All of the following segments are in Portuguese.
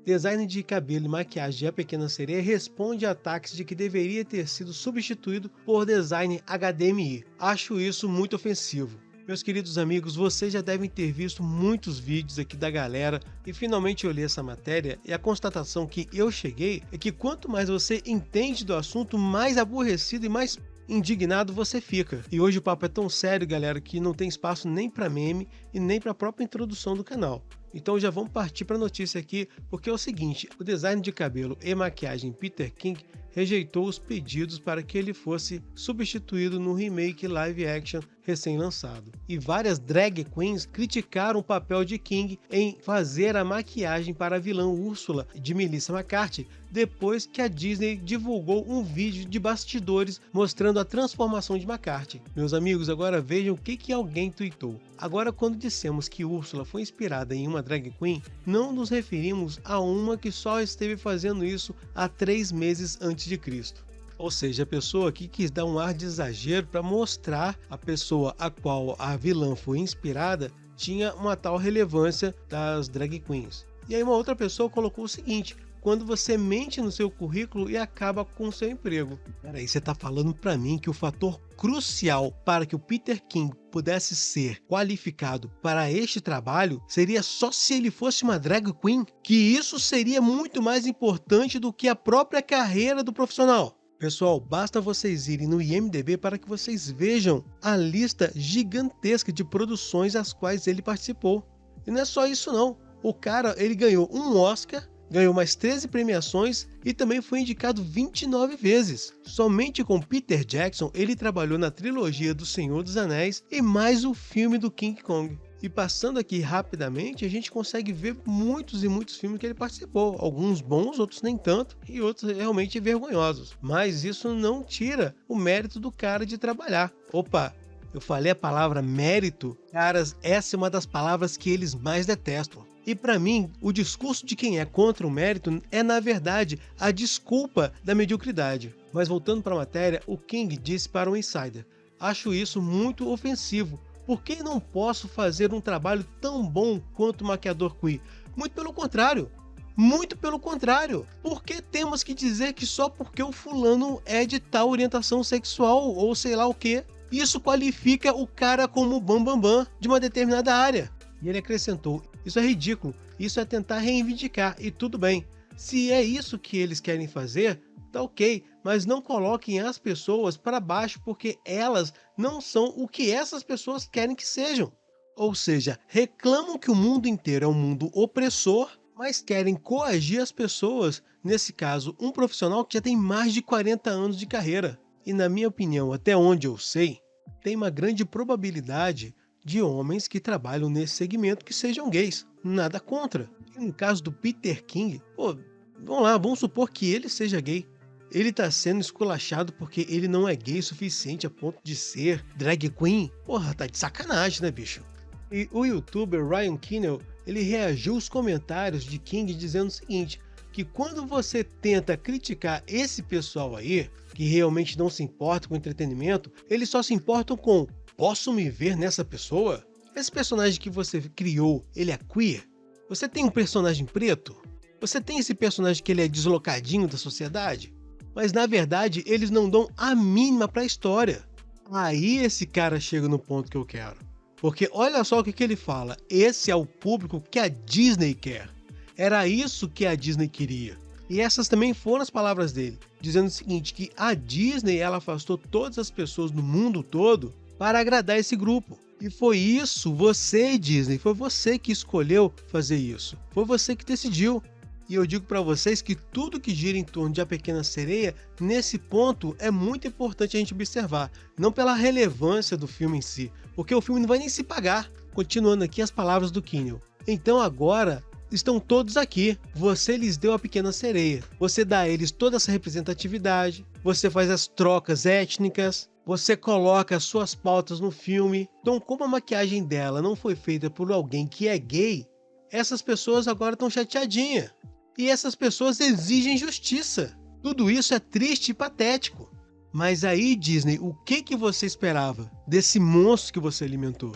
design de cabelo e maquiagem de A Pequena Sereia responde a ataques de que deveria ter sido substituído por design HDMI. Acho isso muito ofensivo. Meus queridos amigos, vocês já devem ter visto muitos vídeos aqui da galera e finalmente eu li essa matéria e a constatação que eu cheguei é que quanto mais você entende do assunto, mais aborrecido e mais indignado você fica. E hoje o papo é tão sério, galera, que não tem espaço nem para meme e nem para a própria introdução do canal. Então já vamos partir para a notícia aqui, porque é o seguinte, o design de cabelo e maquiagem Peter King rejeitou os pedidos para que ele fosse substituído no remake live action recém-lançado. E várias drag queens criticaram o papel de King em fazer a maquiagem para a vilã Úrsula de Melissa McCarthy, depois que a Disney divulgou um vídeo de bastidores mostrando a transformação de McCarthy. Meus amigos, agora vejam o que alguém tweetou. Agora, quando dissemos que Úrsula foi inspirada em uma drag queen, não nos referimos a uma que só esteve fazendo isso há 3 meses antes de Cristo. Ou seja, a pessoa aqui quis dar um ar de exagero para mostrar a pessoa a qual a vilã foi inspirada tinha uma tal relevância das drag queens. E aí uma outra pessoa colocou o seguinte: quando você mente no seu currículo e acaba com o seu emprego. Peraí, você está falando para mim que o fator crucial para que o Peter King pudesse ser qualificado para este trabalho seria só se ele fosse uma drag queen? Que isso seria muito mais importante do que a própria carreira do profissional? Pessoal, basta vocês irem no IMDb para que vocês vejam a lista gigantesca de produções às quais ele participou. E não é só isso não, o cara ele ganhou um Oscar, ganhou mais 13 premiações e também foi indicado 29 vezes. Somente com Peter Jackson ele trabalhou na trilogia do Senhor dos Anéis e mais o filme do King Kong. E passando aqui rapidamente, a gente consegue ver muitos e muitos filmes que ele participou. Alguns bons, outros nem tanto, e outros realmente vergonhosos. Mas isso não tira o mérito do cara de trabalhar. Opa, eu falei a palavra mérito? Caras, essa é uma das palavras que eles mais detestam. E para mim, o discurso de quem é contra o mérito é, na verdade, a desculpa da mediocridade. Mas voltando para a matéria, o King disse para o Insider: acho isso muito ofensivo. Por que não posso fazer um trabalho tão bom quanto o maquiador queer? Muito pelo contrário. Muito pelo contrário. Por que temos que dizer que só porque o fulano é de tal orientação sexual ou sei lá o que, isso qualifica o cara como bambambam de uma determinada área? E ele acrescentou: isso é ridículo, isso é tentar reivindicar, e tudo bem. Se é isso que eles querem fazer, tá ok, mas não coloquem as pessoas para baixo porque elas não são o que essas pessoas querem que sejam. Ou seja, reclamam que o mundo inteiro é um mundo opressor, mas querem coagir as pessoas, nesse caso um profissional que já tem mais de 40 anos de carreira. E na minha opinião, até onde eu sei, tem uma grande probabilidade de homens que trabalham nesse segmento que sejam gays. Nada contra. E no caso do Peter King, vamos lá, vamos supor que ele seja gay. Ele tá sendo esculachado porque ele não é gay o suficiente a ponto de ser drag queen? Porra, tá de sacanagem, né, bicho? E o youtuber Ryan Kinnell, ele reagiu aos comentários de King dizendo o seguinte, que quando você tenta criticar esse pessoal aí, que realmente não se importa com entretenimento, eles só se importam com: posso me ver nessa pessoa? Esse personagem que você criou, ele é queer? Você tem um personagem preto? Você tem esse personagem que ele é deslocadinho da sociedade? Mas na verdade eles não dão a mínima para a história. Aí esse cara chega no ponto que eu quero. Porque olha só o que ele fala: esse é o público que a Disney quer. Era isso que a Disney queria. E essas também foram as palavras dele, dizendo o seguinte, que a Disney ela afastou todas as pessoas no mundo todo para agradar esse grupo. E foi isso, você Disney, foi você que escolheu fazer isso. Foi você que decidiu. E eu digo para vocês que tudo que gira em torno de A Pequena Sereia, nesse ponto, é muito importante a gente observar. Não pela relevância do filme em si, porque o filme não vai nem se pagar. Continuando aqui as palavras do Kinnell. Então agora estão todos aqui. Você lhes deu A Pequena Sereia. Você dá a eles toda essa representatividade. Você faz as trocas étnicas. Você coloca as suas pautas no filme. Então, como a maquiagem dela não foi feita por alguém que é gay, essas pessoas agora estão chateadinhas. E essas pessoas exigem justiça. Tudo isso é triste e patético. Mas aí, Disney, o que você esperava desse monstro que você alimentou?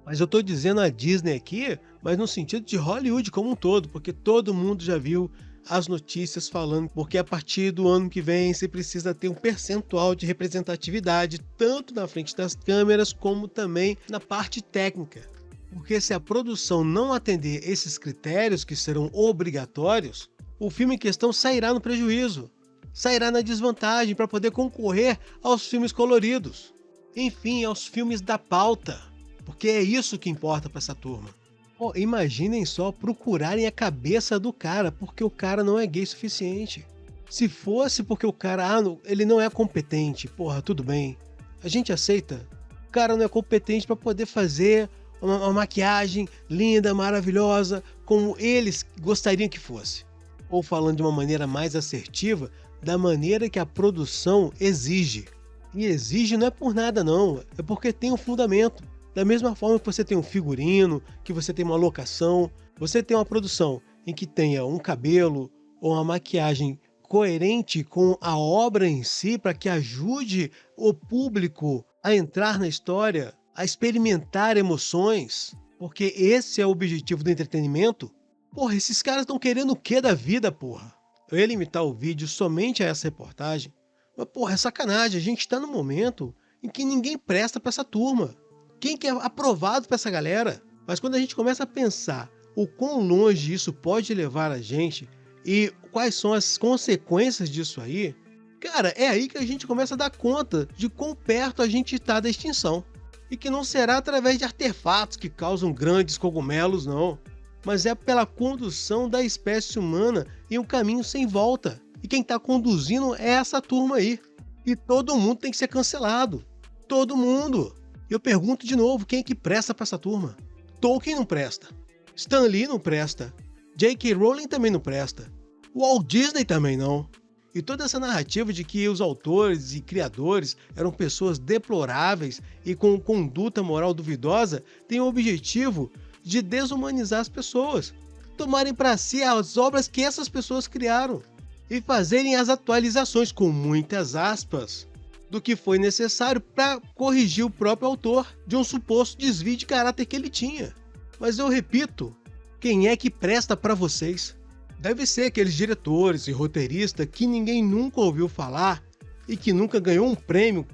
Mas eu tô dizendo a Disney aqui, mas no sentido de Hollywood como um todo, porque todo mundo já viu as notícias falando, porque a partir do ano que vem você precisa ter um percentual de representatividade, tanto na frente das câmeras como também na parte técnica. Porque se a produção não atender esses critérios que serão obrigatórios, o filme em questão sairá no prejuízo, sairá na desvantagem para poder concorrer aos filmes coloridos, enfim, aos filmes da pauta, porque é isso que importa para essa turma. Pô, imaginem só procurarem a cabeça do cara porque o cara não é gay o suficiente. Se fosse porque o cara, ele não é competente, porra, tudo bem, a gente aceita. O cara não é competente para poder fazer uma maquiagem linda, maravilhosa, como eles gostariam que fosse. Ou falando de uma maneira mais assertiva, da maneira que a produção exige. E exige não é por nada não, é porque tem um fundamento. Da mesma forma que você tem um figurino, que você tem uma locação, você tem uma produção em que tenha um cabelo ou uma maquiagem coerente com a obra em si, para que ajude o público a entrar na história, a experimentar emoções, porque esse é o objetivo do entretenimento. Porra, esses caras estão querendo o que da vida, porra? Eu ia limitar o vídeo somente a essa reportagem, mas porra, é sacanagem, a gente tá num momento em que ninguém presta pra essa turma. Quem que é aprovado pra essa galera? Mas quando a gente começa a pensar o quão longe isso pode levar a gente e quais são as consequências disso aí, cara, é aí que a gente começa a dar conta de quão perto a gente tá da extinção. E que não será através de artefatos que causam grandes cogumelos, não. Mas é pela condução da espécie humana em um caminho sem volta. E quem tá conduzindo é essa turma aí. E todo mundo tem que ser cancelado. Todo mundo. E eu pergunto de novo, quem é que presta pra essa turma? Tolkien não presta. Stan Lee não presta. J.K. Rowling também não presta. Walt Disney também não. E toda essa narrativa de que os autores e criadores eram pessoas deploráveis e com conduta moral duvidosa tem o objetivo de desumanizar as pessoas, tomarem para si as obras que essas pessoas criaram e fazerem as atualizações, com muitas aspas, do que foi necessário para corrigir o próprio autor de um suposto desvio de caráter que ele tinha. Mas eu repito, quem é que presta para vocês? Deve ser aqueles diretores e roteiristas que ninguém nunca ouviu falar e que nunca ganhou um prêmio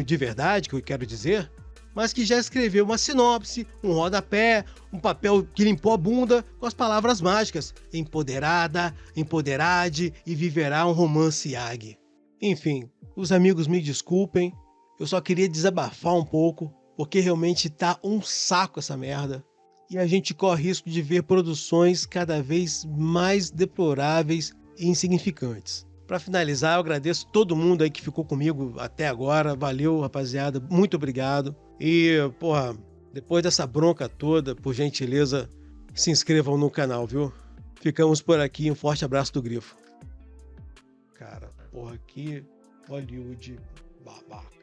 de verdade, que eu quero dizer, mas que já escreveu uma sinopse, um rodapé, um papel que limpou a bunda com as palavras mágicas: empoderada, empoderade e viverá um romance Yag. Enfim, os amigos me desculpem, eu só queria desabafar um pouco, porque realmente tá um saco essa merda. E a gente corre risco de ver produções cada vez mais deploráveis e insignificantes. Para finalizar, eu agradeço todo mundo aí que ficou comigo até agora. Valeu, rapaziada. Muito obrigado. E, porra, depois dessa bronca toda, por gentileza, se inscrevam no canal, viu? Ficamos por aqui. Um forte abraço do Grifo. Cara, porra, que Hollywood babaca.